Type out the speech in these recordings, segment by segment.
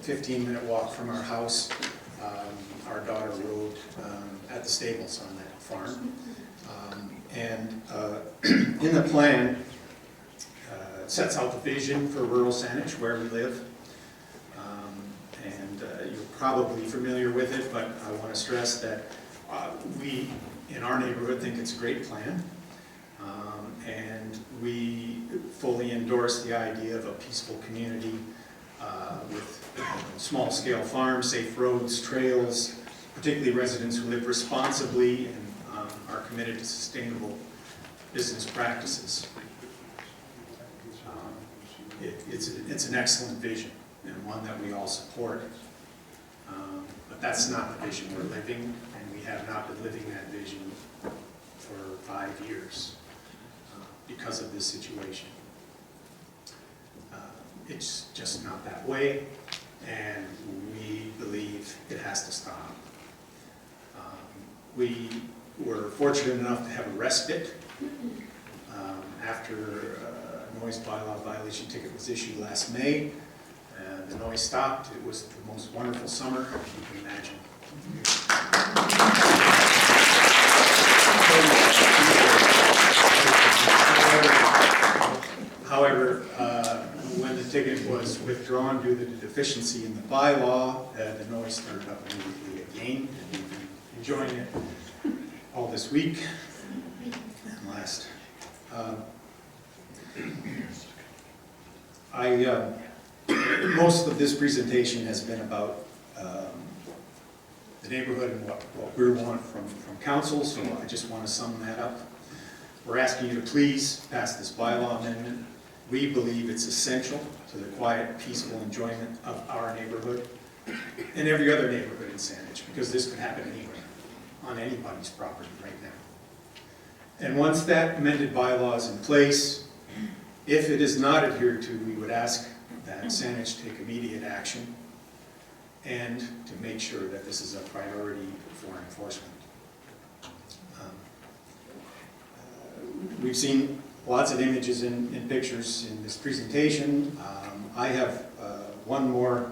15-minute walk from our house. Our daughter rode at the stables on that farm. In the plan, it sets out the vision for rural Saanich, where we live. You're probably familiar with it, but I want to stress that we, in our neighborhood, think it's a great plan. And we fully endorse the idea of a peaceful community with small-scale farms, safe roads, trails, particularly residents who live responsibly and are committed to sustainable business practices. It's an excellent vision and one that we all support. But that's not the vision we're living, and we have not been living that vision for 5 years because of this situation. It's just not that way, and we believe it has to stop. We were fortunate enough to have a respite after a noise bylaw violation ticket was issued last May. The noise stopped. It was the most wonderful summer you can imagine. However, when the ticket was withdrawn due to the deficiency in the bylaw, the noise started up immediately again. And we've been enjoying it all this week and last. Most of this presentation has been about the neighborhood and what we want from council, so I just want to sum that up. We're asking you to please pass this bylaw amendment. We believe it's essential to the quiet, peaceful enjoyment of our neighborhood and every other neighborhood in Saanich, because this could happen anywhere, on anybody's property right now. And once that amended bylaw is in place, if it is not adhered to, we would ask that Saanich take immediate action and to make sure that this is a priority for enforcement. We've seen lots of images and pictures in this presentation. I have one more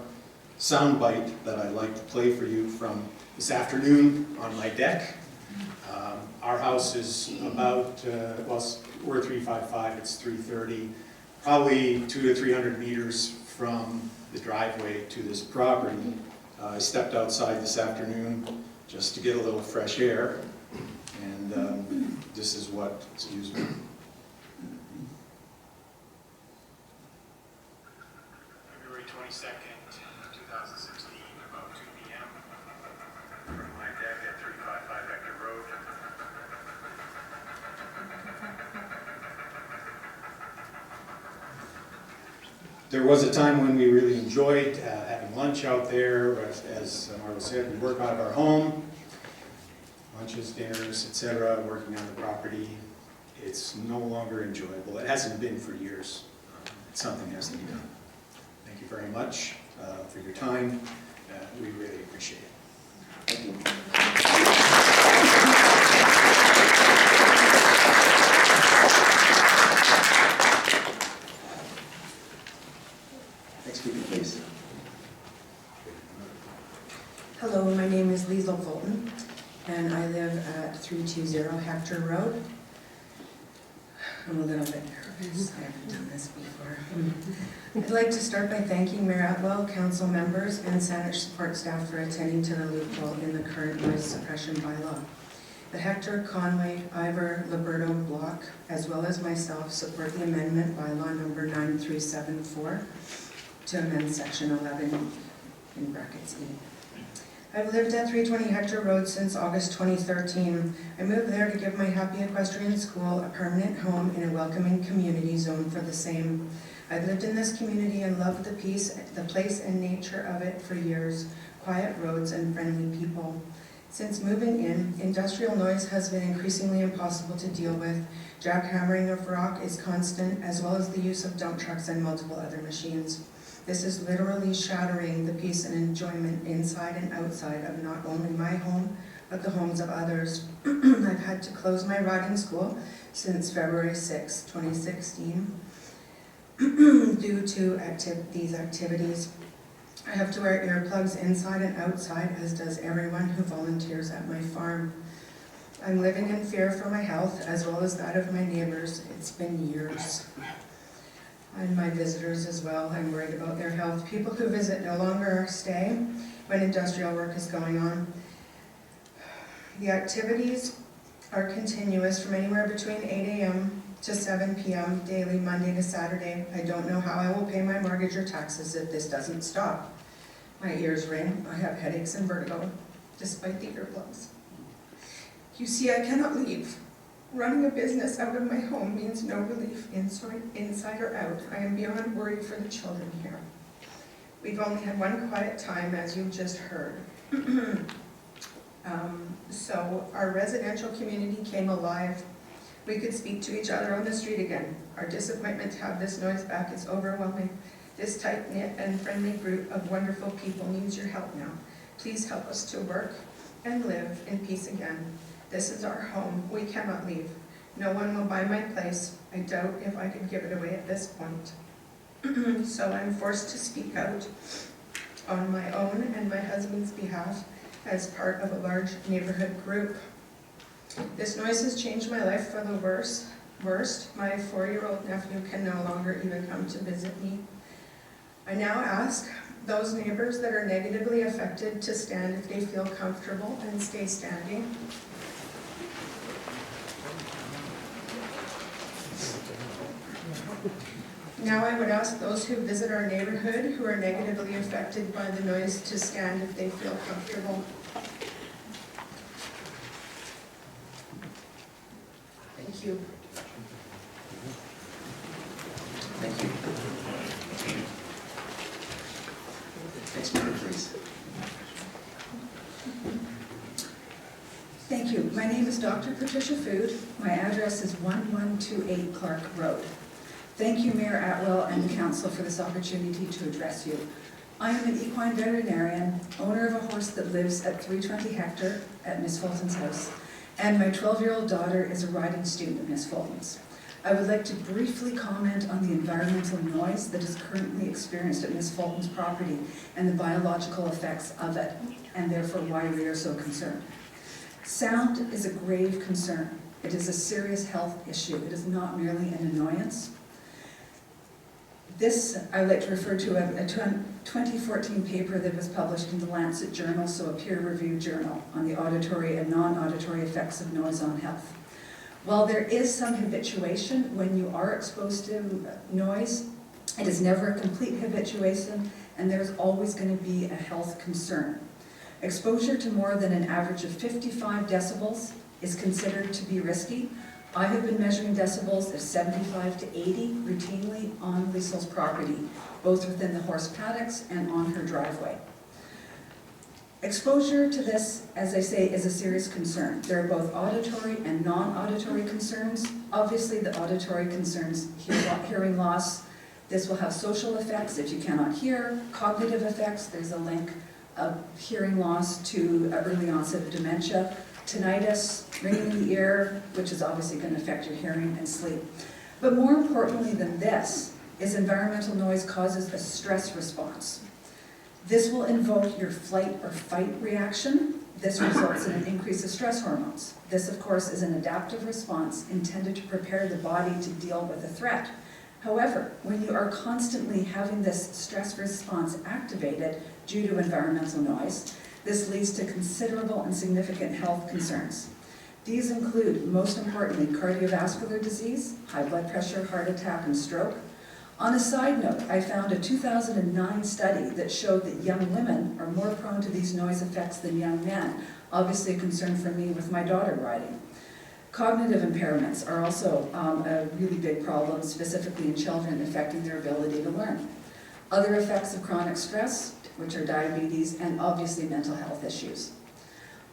soundbite that I'd like to play for you from this afternoon on my deck. Our house is about, well, we're 355, it's 330, probably 200 to 300 meters from the driveway to this property. I stepped outside this afternoon just to get a little fresh air, and this is what, excuse me. February 22nd, 2016, about 2 p.m. from my deck at 355 Hector Road. There was a time when we really enjoyed having lunch out there. As Marla said, we work out of our home, lunches, dinners, etc., working on the property. It's no longer enjoyable. It hasn't been for years. Something has to be done. Thank you very much for your time. We really appreciate it. Thank you. Next speaker, please. Hello, my name is Liesl Fulton, and I live at 320 Hector Road. I'm a little bit nervous. I haven't done this before. I'd like to start by thanking Mayor Atwell, council members, and Saanich support staff for attending to the loophole in the current noise suppression bylaw. The Hector, Conway, Ivor, Liberto block, as well as myself, support the amendment bylaw number 9374 to amend section 11 in brackets E. I've lived at 320 Hector Road since August 2013. I moved there to give my Happy Equestrian School a permanent home in a welcoming community zone for the same. I've lived in this community and loved the peace, the place and nature of it for years, quiet roads and friendly people. Since moving in, industrial noise has been increasingly impossible to deal with. Jackhammering of rock is constant, as well as the use of dump trucks and multiple other machines. This is literally shattering the peace and enjoyment inside and outside of not only my home, but the homes of others. I've had to close my riding school since February 6, 2016, due to these activities. I have to wear earplugs inside and outside, as does everyone who volunteers at my farm. I'm living in fear for my health as well as that of my neighbors. It's been years. And my visitors as well. I'm worried about their health. People who visit no longer stay when industrial work is going on. The activities are continuous from anywhere between 8 a.m. to 7 p.m. daily, Monday to Saturday. I don't know how I will pay my mortgage or taxes if this doesn't stop. My ears ring. I have headaches and vertigo, despite the earplugs. You see, I cannot leave. Running a business out of my home means no relief, inside or out. I am beyond worried for the children here. We've only had one quiet time, as you just heard. So our residential community came alive. We could speak to each other on the street again. Our disappointment to have this noise back is overwhelming. This tight-knit and friendly group of wonderful people needs your help now. Please help us to work and live in peace again. This is our home. We cannot leave. No one will buy my place. I doubt if I could give it away at this point. So I'm forced to speak out on my own and my husband's behalf as part of a large neighborhood group. This noise has changed my life for the worst. My 4-year-old nephew can no longer even come to visit me. I now ask those neighbors that are negatively affected to stand if they feel comfortable and stay standing. Now I would ask those who visit our neighborhood who are negatively affected by the noise to stand if they feel comfortable. Thank you. Thank you. Next speaker, please. Thank you. My name is Dr. Patricia Food. My address is 1128 Clark Road. Thank you, Mayor Atwell and the Council, for this opportunity to address you. I am an equine veterinarian, owner of a horse that lives at 320 Hector at Miss Fulton's house, and my 12-year-old daughter is a riding student at Miss Fulton's. I would like to briefly comment on the environmental noise that is currently experienced at Miss Fulton's property and the biological effects of it, and therefore why we are so concerned. Sound is a grave concern. It is a serious health issue. It is not merely an annoyance. This, I would like to refer to a 2014 paper that was published in the Lancet Journal, so a peer-reviewed journal, on the auditory and non-auditory effects of noise on health. While there is some habituation when you are exposed to noise, it is never a complete habituation, and there's always going to be a health concern. Exposure to more than an average of 55 decibels is considered to be risky. I have been measuring decibels of 75 to 80 routinely on Liesl's property, both within the horse paddocks and on her driveway. Exposure to this, as I say, is a serious concern. There are both auditory and non-auditory concerns. Obviously, the auditory concerns, hearing loss. This will have social effects if you cannot hear, cognitive effects. There's a link of hearing loss to early onset of dementia, tinnitus, ringing in the ear, which is obviously going to affect your hearing and sleep. But more importantly than this is environmental noise causes a stress response. This will invoke your flight or fight reaction. This results in an increase of stress hormones. This, of course, is an adaptive response intended to prepare the body to deal with a threat. However, when you are constantly having this stress response activated due to environmental noise, this leads to considerable and significant health concerns. These include, most importantly, cardiovascular disease, high blood pressure, heart attack, and stroke. On a side note, I found a 2009 study that showed that young women are more prone to these noise effects than young men, obviously a concern for me with my daughter riding. Cognitive impairments are also a really big problem, specifically in children, affecting their ability to learn. Other effects of chronic stress, which are diabetes, and obviously mental health issues.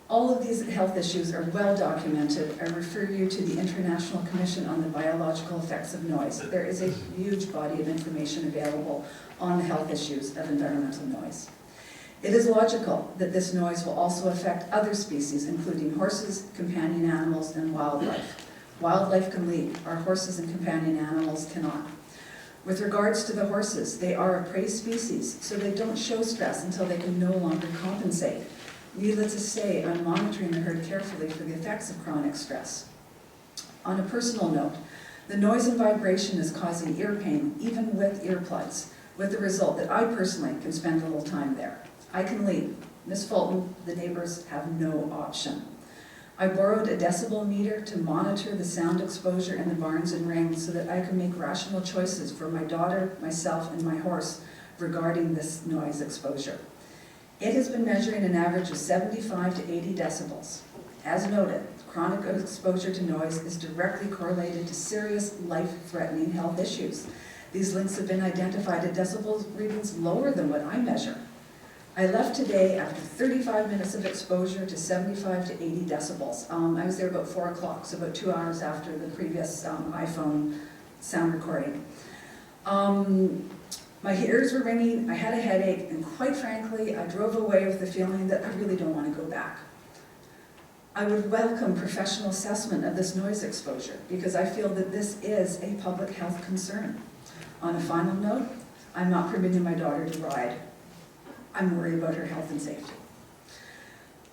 All of these health issues are well documented. I refer you to the International Commission on the Biological Effects of Noise. There is a huge body of information available on the health issues of environmental noise. It is logical that this noise will also affect other species, including horses, companion animals, and wildlife. Wildlife can leave. Our horses and companion animals cannot. With regards to the horses, they are a prey species, so they don't show stress until they can no longer compensate. Needless to say, I'm monitoring the herd carefully for the effects of chronic stress. On a personal note, the noise and vibration is causing ear pain, even with earplugs, with the result that I personally can spend a little time there. I can leave. Miss Fulton, the neighbors have no option. I borrowed a decibel meter to monitor the sound exposure in the barns and rings so that I can make rational choices for my daughter, myself, and my horse regarding this noise exposure. It has been measuring an average of 75 to 80 decibels. As noted, chronic exposure to noise is directly correlated to serious life-threatening health issues. These links have been identified at decibel readings lower than what I measure. I left today after 35 minutes of exposure to 75 to 80 decibels. I was there about 4 o'clock, so about 2 hours after the previous iPhone sound recording. My ears were ringing, I had a headache, and quite frankly, I drove away with the feeling that I really don't want to go back. I would welcome professional assessment of this noise exposure because I feel that this is a public health concern. On a final note, I'm not permitting my daughter to ride. I'm worried about her health and safety.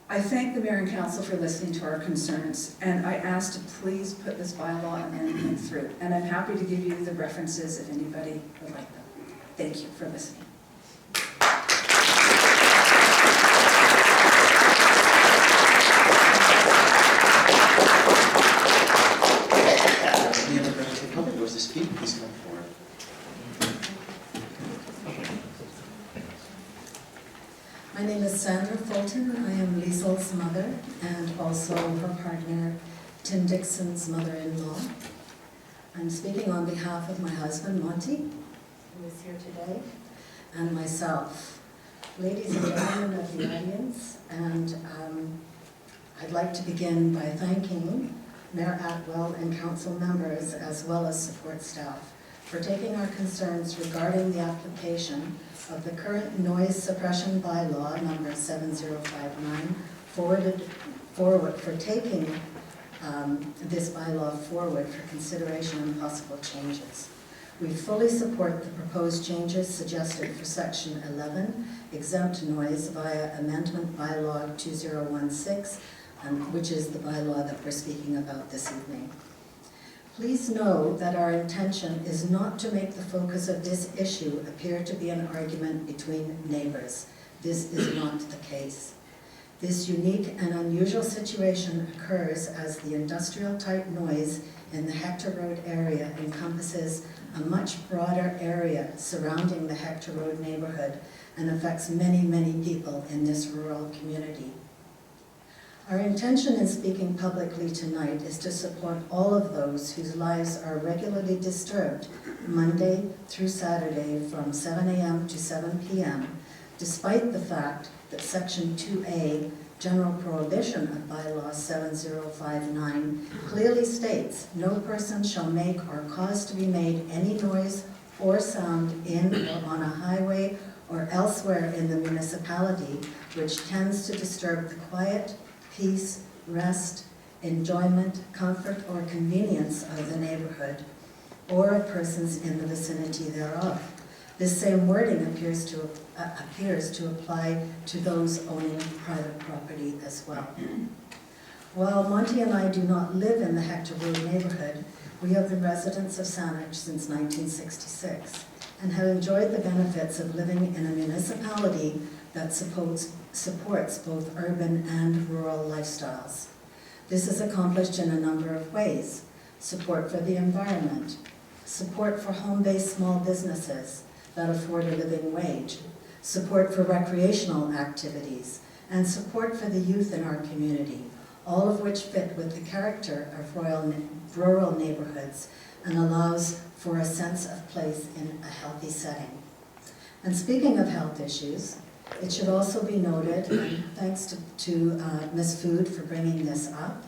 I thank the Mayor and Council for listening to our concerns, and I ask to please put this bylaw amendment through. And I'm happy to give you the references if anybody would like them. Thank you for listening. Any other members of the public who wish to speak, please come forward. My name is Sandra Fulton. I am Liesel's mother and also her partner, Tim Dixon's mother-in-law. I'm speaking on behalf of my husband, Monty, who is here today, and myself. Ladies and gentlemen of the audience, and I'd like to begin by thanking Mayor Atwell and council members, as well as support staff, for taking our concerns regarding the application of the current noise suppression bylaw number 7059 for taking this bylaw forward for consideration and possible changes. We fully support the proposed changes suggested for section 11, exempt noise via amendment bylaw 2016, which is the bylaw that we're speaking about this evening. Please know that our intention is not to make the focus of this issue appear to be an argument between neighbors. This is not the case. This unique and unusual situation occurs as the industrial-type noise in the Hector Road area encompasses a much broader area surrounding the Hector Road neighborhood and affects many, many people in this rural community. Our intention in speaking publicly tonight is to support all of those whose lives are regularly disturbed Monday through Saturday from 7 a.m. to 7 p.m., despite the fact that Section 2A, General Prohibition of Bylaw 7059, clearly states no person shall make or cause to be made any noise or sound in or on a highway or elsewhere in the municipality which tends to disturb the quiet, peace, rest, enjoyment, comfort, or convenience of the neighborhood, or of persons in the vicinity thereof. This same wording appears to apply to those owning private property as well. While Monty and I do not live in the Hector Road neighborhood, we have been residents of Saanich since 1966 and have enjoyed the benefits of living in a municipality that supports both urban and rural lifestyles. This is accomplished in a number of ways: support for the environment, support for home-based small businesses that afford a living wage, support for recreational activities, and support for the youth in our community, all of which fit with the character of rural neighborhoods and allows for a sense of place in a healthy setting. And speaking of health issues, it should also be noted, and thanks to Ms. Food for bringing this up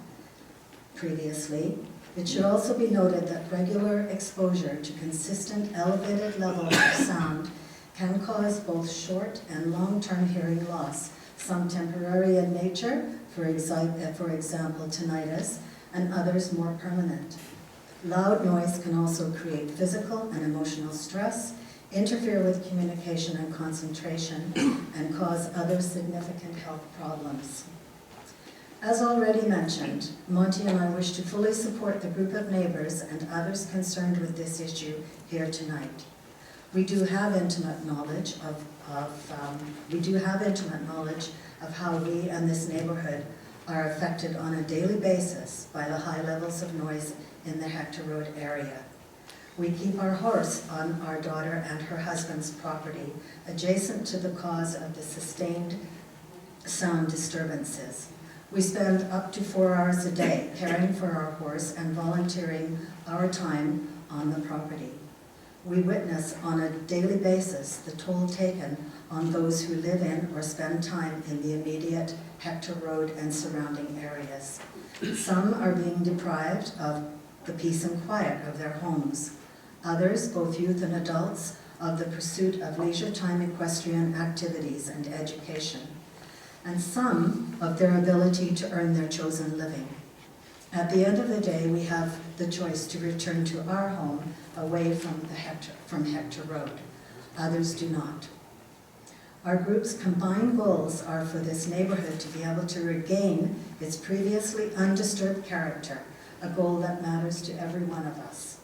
previously, it should also be noted that regular exposure to consistent elevated levels of sound can cause both short and long-term hearing loss, some temporary in nature, for example tinnitus, and others more permanent. Loud noise can also create physical and emotional stress, interfere with communication and concentration, and cause other significant health problems. As already mentioned, Monty and I wish to fully support the group of neighbors and others concerned with this issue here tonight. We do have intimate knowledge of how we and this neighborhood are affected on a daily basis by the high levels of noise in the Hector Road area. We keep our horse on our daughter and her husband's property, adjacent to the cause of the sustained sound disturbances. We spend up to 4 hours a day caring for our horse and volunteering our time on the property. We witness on a daily basis the toll taken on those who live in or spend time in the immediate Hector Road and surrounding areas. Some are being deprived of the peace and quiet of their homes. Others, both youth and adults, of the pursuit of leisure time equestrian activities and education. And some of their ability to earn their chosen living. At the end of the day, we have the choice to return to our home away from Hector Road. Others do not. Our group's combined goals are for this neighborhood to be able to regain its previously undisturbed character, a goal that matters to every one of us.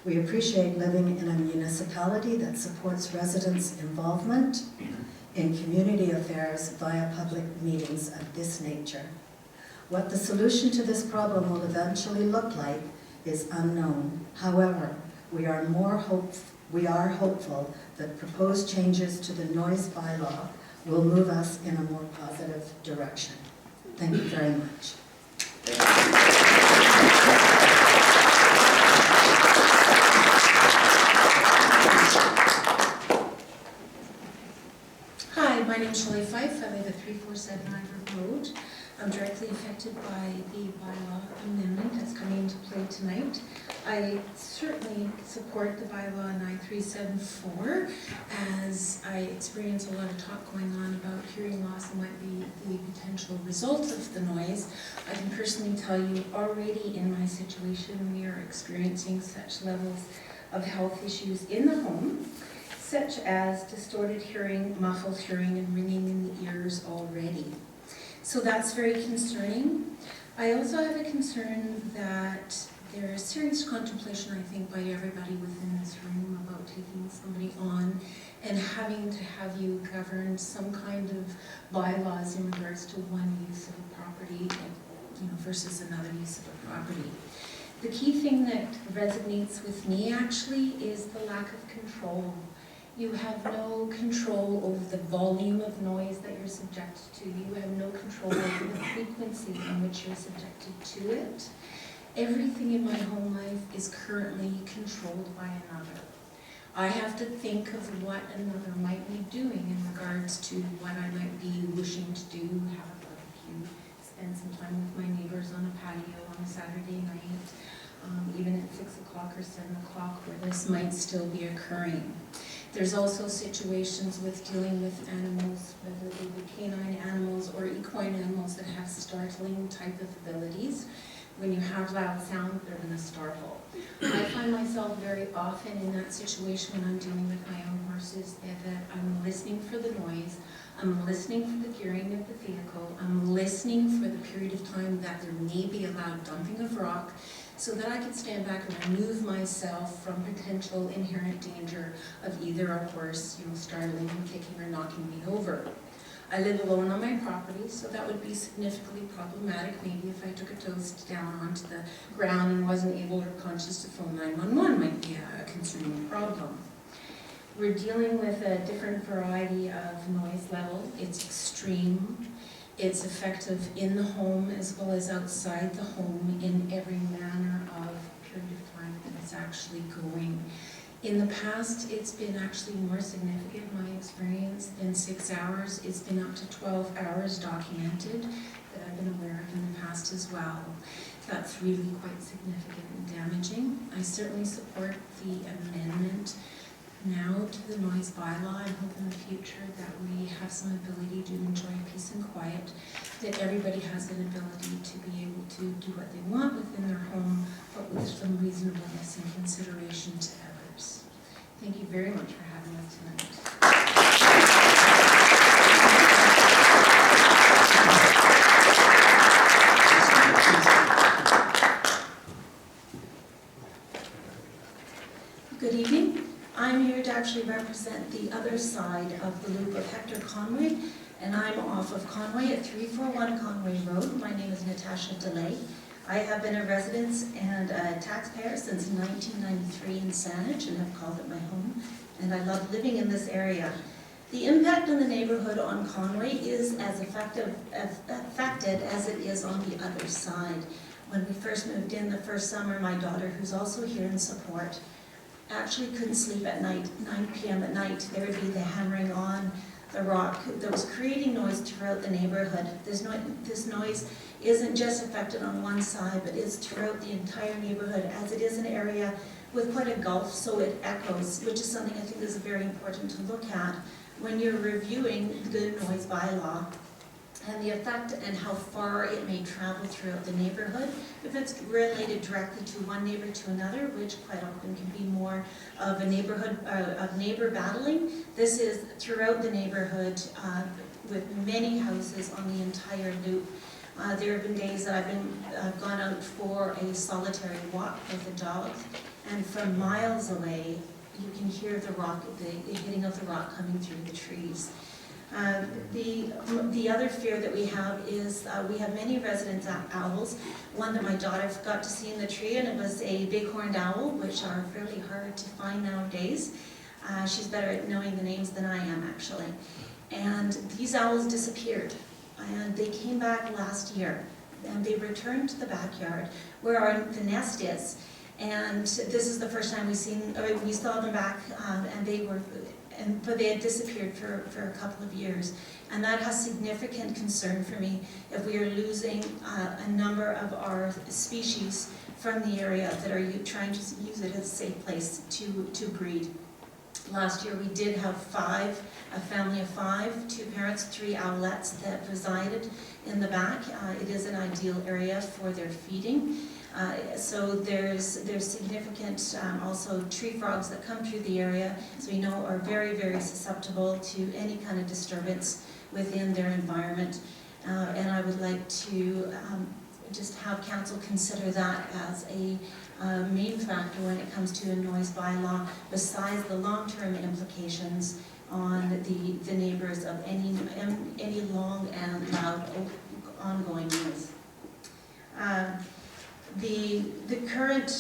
We appreciate living in a municipality that supports residents' involvement in community affairs via public meetings of this nature. What the solution to this problem will eventually look like is unknown. However, we are hopeful that proposed changes to the noise bylaw will move us in a more positive direction. Thank you very much. Hi, my name's Shelley Fife. I live at 347 Ivor Road. I'm directly affected by the bylaw amendment that's coming into play tonight. I certainly support the bylaw 9374 as I experience a lot of talk going on about hearing loss and might be the potential result of the noise. I can personally tell you already in my situation we are experiencing such levels of health issues in the home, such as distorted hearing, muffled hearing, and ringing in the ears already. So that's very concerning. I also have a concern that there is serious contemplation, I think, by everybody within this room about taking somebody on and having to have you govern some kind of bylaws in regards to one use of a property, versus another use of a property. The key thing that resonates with me actually is the lack of control. You have no control over the volume of noise that you're subjected to. You have no control over the frequency in which you're subjected to it. Everything in my home life is currently controlled by another. I have to think of what another might be doing in regards to what I might be wishing to do, have a barbecue, spend some time with my neighbors on a patio on a Saturday night, even at 6 o'clock or 7 o'clock where this might still be occurring. There's also situations with dealing with animals, whether they be canine animals or equine animals that have startling type of abilities. When you have loud sound, they're going to startle. I find myself very often in that situation when I'm dealing with my own horses that I'm listening for the noise, I'm listening for the gearing of the vehicle, I'm listening for the period of time that there may be a loud dumping of rock, so that I can stand back and remove myself from potential inherent danger of either a horse, startling and kicking or knocking me over. I live alone on my property, so that would be significantly problematic. Maybe if I took a toast down onto the ground and wasn't able or conscious to phone 911 might be a concerning problem. We're dealing with a different variety of noise level. It's extreme. It's effective in the home as well as outside the home in every manner of period of time that it's actually going. In the past, it's been actually more significant, in my experience, than 6 hours. It's been up to 12 hours documented that I've been aware of in the past as well. That's really quite significant and damaging. I certainly support the amendment now to the noise bylaw and hope in the future that we have some ability to enjoy peace and quiet. that everybody has an ability to be able to do what they want within their home, but with some reasonableness and consideration to others. Thank you very much for having us tonight. Good evening. I'm here to actually represent the other side of the loop of Hector Conway, and I'm off of Conway at 341 Conway Road. My name is Natasha DeLay. I have been a resident and a taxpayer since 1993 in Saanich and have called it my home, and I love living in this area. The impact on the neighborhood on Conway is as affected as it is on the other side. When we first moved in the first summer, my daughter, who's also here in support, actually couldn't sleep at night, 9 p.m. at night. There would be the hammering on the rock that was creating noise throughout the neighborhood. This noise isn't just affected on one side, but is throughout the entire neighborhood, as it is an area with quite a gulf, so it echoes, which is something I think is very important to look at when you're reviewing the noise bylaw, and the effect and how far it may travel throughout the neighborhood. If it's related directly to one neighbor to another, which quite often can be more of a neighbor battling, this is throughout the neighborhood with many houses on the entire loop. There have been days that I've gone out for a solitary walk with a dog, and from miles away, you can hear the rock, the hitting of the rock coming through the trees. The other fear that we have is we have many resident owls. One that my daughter got to see in the tree, and it was a bighorned owl, which are fairly hard to find nowadays. She's better at knowing the names than I am, actually. And these owls disappeared, and they came back last year, and they returned to the backyard where the nest is. And this is the first time we saw them back, but they had disappeared for a couple of years. And that has significant concern for me if we are losing a number of our species from the area that are trying to use it as a safe place to breed. Last year we did have a family of 5, 2 parents, 3 owlets that resided in the back. It is an ideal area for their feeding. So there's significant also tree frogs that come through the area, so we know are very, very susceptible to any kind of disturbance within their environment. And I would like to just have council consider that as a main factor when it comes to a noise bylaw, besides the long-term implications on the neighbors of any long and loud ongoing noise. The current,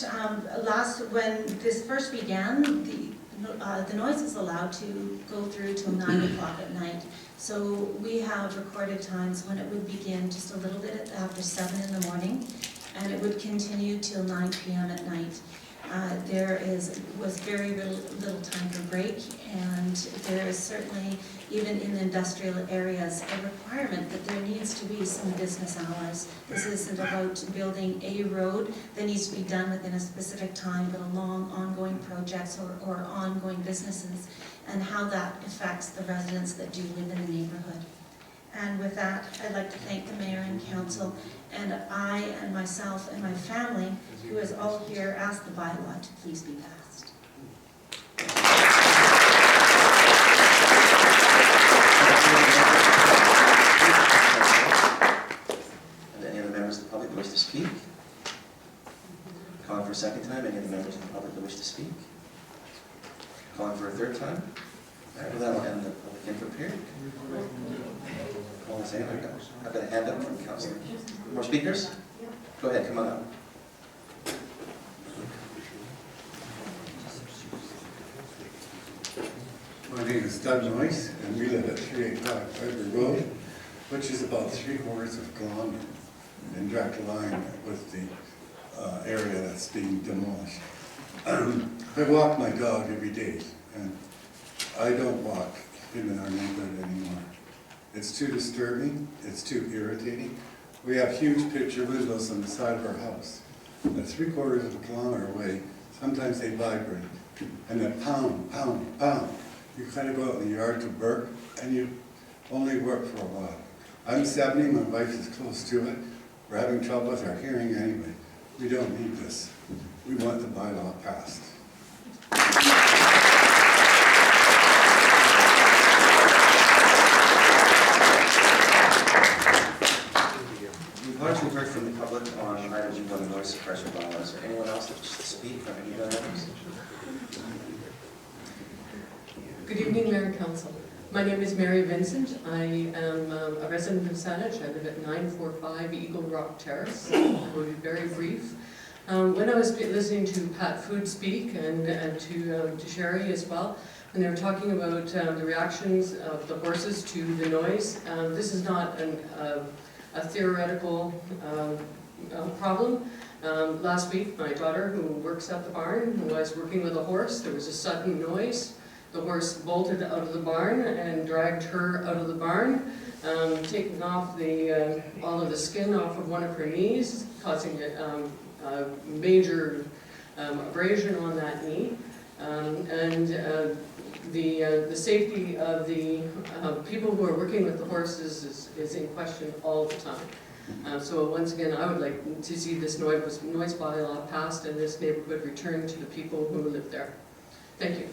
when this first began, the noise is allowed to go through till 9 o'clock at night. So we have recorded times when it would begin just a little bit after 7 in the morning, and it would continue till 9 p.m. at night. There was very little time for break, and there is certainly, even in industrial areas, a requirement that there needs to be some business hours. This isn't about building a road that needs to be done within a specific time, but along ongoing projects or ongoing businesses, and how that affects the residents that do live in the neighborhood. And with that, I'd like to thank the mayor and council, and I and myself and my family, who is all here, ask the bylaw to please be passed. And any other members of the public who wish to speak? Calling for a second time, any other members of the public who wish to speak? Calling for a third time? All right, well, that'll end the public input period. Hold on a second, I've got a hand up from council. More speakers? Go ahead, come on up. My name is Doug Noyce, and we live at 385 Fiber Road, which is about 3/4 of a kilometer in direct line with the area that's being demolished. I walk my dog every day, and I don't walk him in our neighborhood anymore. It's too disturbing, it's too irritating. We have huge picture windows on the side of our house. At 3/4 of a kilometer away, sometimes they vibrate, and then pound, pound, pound. You kind of go out in the yard to work, and you only work for a while. I'm 70, my wife is close to it. We're having trouble with our hearing anyway. We don't need this. We want the bylaw passed. We've largely heard from the public on item G1, the noise suppression bylaw. Is there anyone else that wishes to speak on any of the items? Good evening, Mayor and Council. My name is Mary Vincent. I am a resident of Saanich. I live at 945 Eagle Rock Terrace. I will be very brief. When I was listening to Pat Food speak and to Sherry as well, when they were talking about the reactions of the horses to the noise, this is not a theoretical problem. Last week, my daughter, who works at the barn, was working with a horse. There was a sudden noise. The horse bolted out of the barn and dragged her out of the barn, taking off all of the skin off of one of her knees, causing a major abrasion on that knee. The safety of the people who are working with the horses is in question all the time. So once again, I would like to see this noise bylaw passed and this neighborhood returned to the people who live there. Thank you.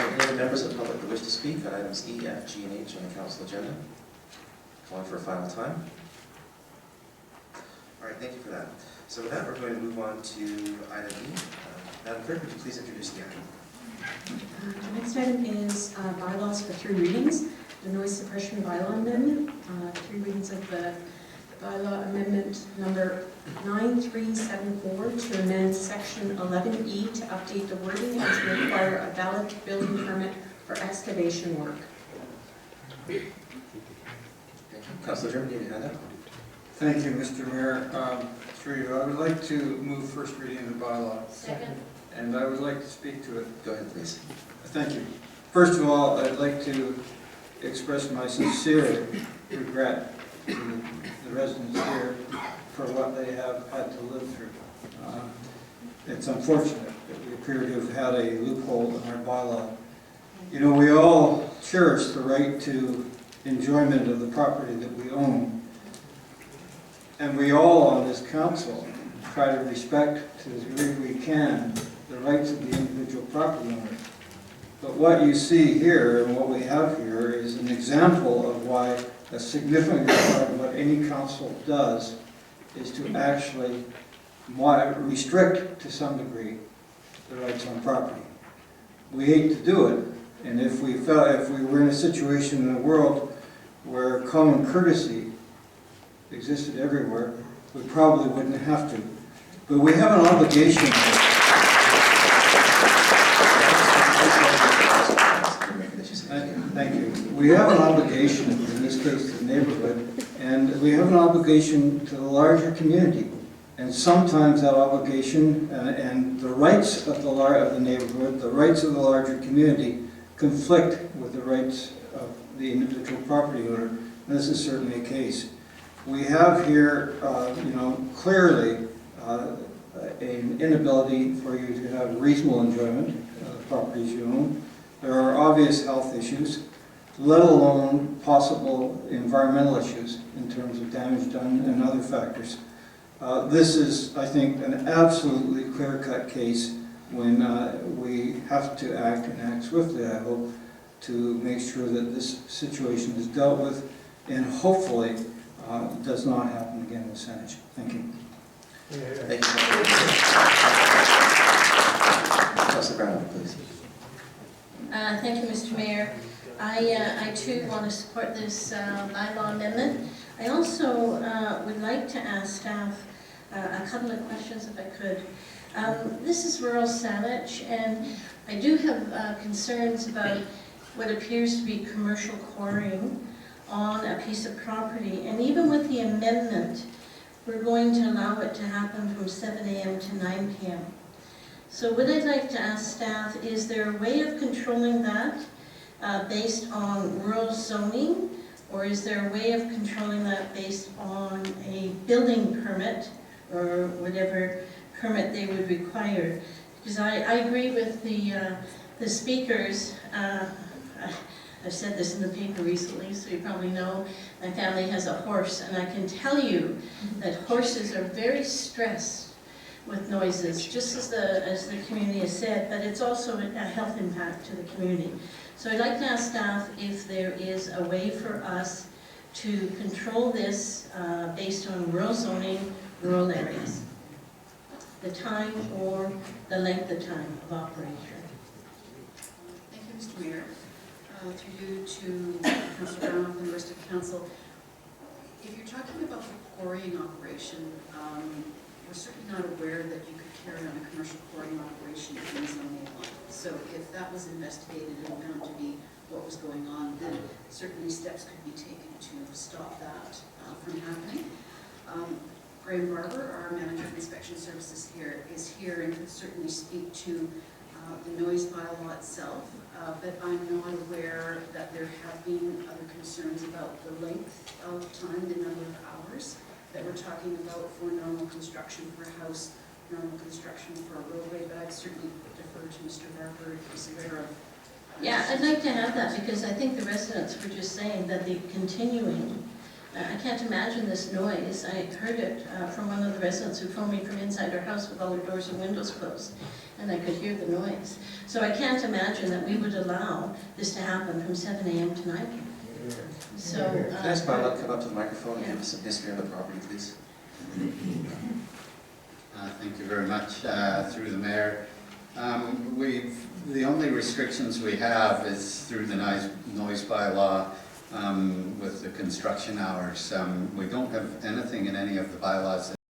Any other members of the public that wish to speak on items E, F, G, and H on the council agenda? Calling for a final time. All right, thank you for that. So with that, we're going to move on to item E. Madam Clerk, would you please introduce the item? The next item is bylaws for 3 readings. The noise suppression bylaw amendment, 3 readings of the bylaw amendment number 9374 to amend section 11E to update the wording and to require a valid building permit for excavation work. Thank you. Councilor German, you had that? Thank you, Mr. Mayor. Through you, I would like to move first reading of the bylaw. Second. And I would like to speak to it. Go ahead, please. Thank you. First of all, I'd like to express my sincere regret to the residents here for what they have had to live through. It's unfortunate that we appear to have had a loophole in our bylaw. You know, we all cherish the right to enjoyment of the property that we own. And we all on this council try to respect to the degree we can the rights of the individual property owner. But what you see here and what we have here is an example of why a significant part of what any council does is to actually restrict to some degree the rights on property. We hate to do it, and if we were in a situation in the world where common courtesy existed everywhere, we probably wouldn't have to. But we have an obligation. Thank you. We have an obligation, in this case to the neighborhood, and we have an obligation to the larger community. And sometimes that obligation and the rights of the neighborhood, the rights of the larger community, conflict with the rights of the individual property owner. And this is certainly a case. We have here, clearly an inability for you to have reasonable enjoyment of the properties you own. There are obvious health issues, let alone possible environmental issues in terms of damage done and other factors. This is, I think, an absolutely clear-cut case when we have to act and act swiftly, I hope, to make sure that this situation is dealt with and hopefully does not happen again in Saanich. Thank you. Thank you. Councilor Brown, please. Thank you, Mr. Mayor. I too want to support this bylaw amendment. I also would like to ask staff a couple of questions if I could. This is rural Saanich, and I do have concerns about what appears to be commercial quarrying on a piece of property. And even with the amendment, we're going to allow it to happen from 7 a.m. to 9 p.m. So what I'd like to ask staff, is there a way of controlling that based on rural zoning, or is there a way of controlling that based on a building permit or whatever permit they would require? Because I agree with the speakers. I've said this in the paper recently, so you probably know, my family has a horse, and I can tell you that horses are very stressed with noises, just as the community has said, but it's also a health impact to the community. So I'd like to ask staff if there is a way for us to control this based on rural zoning, rural areas. The time or the length of time of operation. Thank you, Mr. Mayor. Through you to Councillor Brown and the rest of council. If you're talking about the quarrying operation, we're certainly not aware that you could carry on a commercial quarrying operation in Zone A1. So if that was investigated and found to be what was going on, then certainly steps could be taken to stop that from happening. Graham Barber, our Manager of Inspection Services is here and can certainly speak to the noise bylaw itself, but I'm not aware that there have been other concerns about the length of time, the number of hours that we're talking about for normal construction for a house, normal construction for a roadway, but I'd certainly defer to Mr. Barber if he's aware of. Yeah, I'd like to have that, because I think the residents were just saying that the continuing, I can't imagine this noise. I heard it from one of the residents who phoned me from inside her house with all her doors and windows closed, and I could hear the noise. So I can't imagine that we would allow this to happen from 7 a.m. to 9 p.m. So, Can I ask Marla to come up to the microphone and give us some history on the property, please? Thank you very much. Through the mayor, the only restrictions we have is through the noise bylaw with the construction hours. We don't have anything in any of the bylaws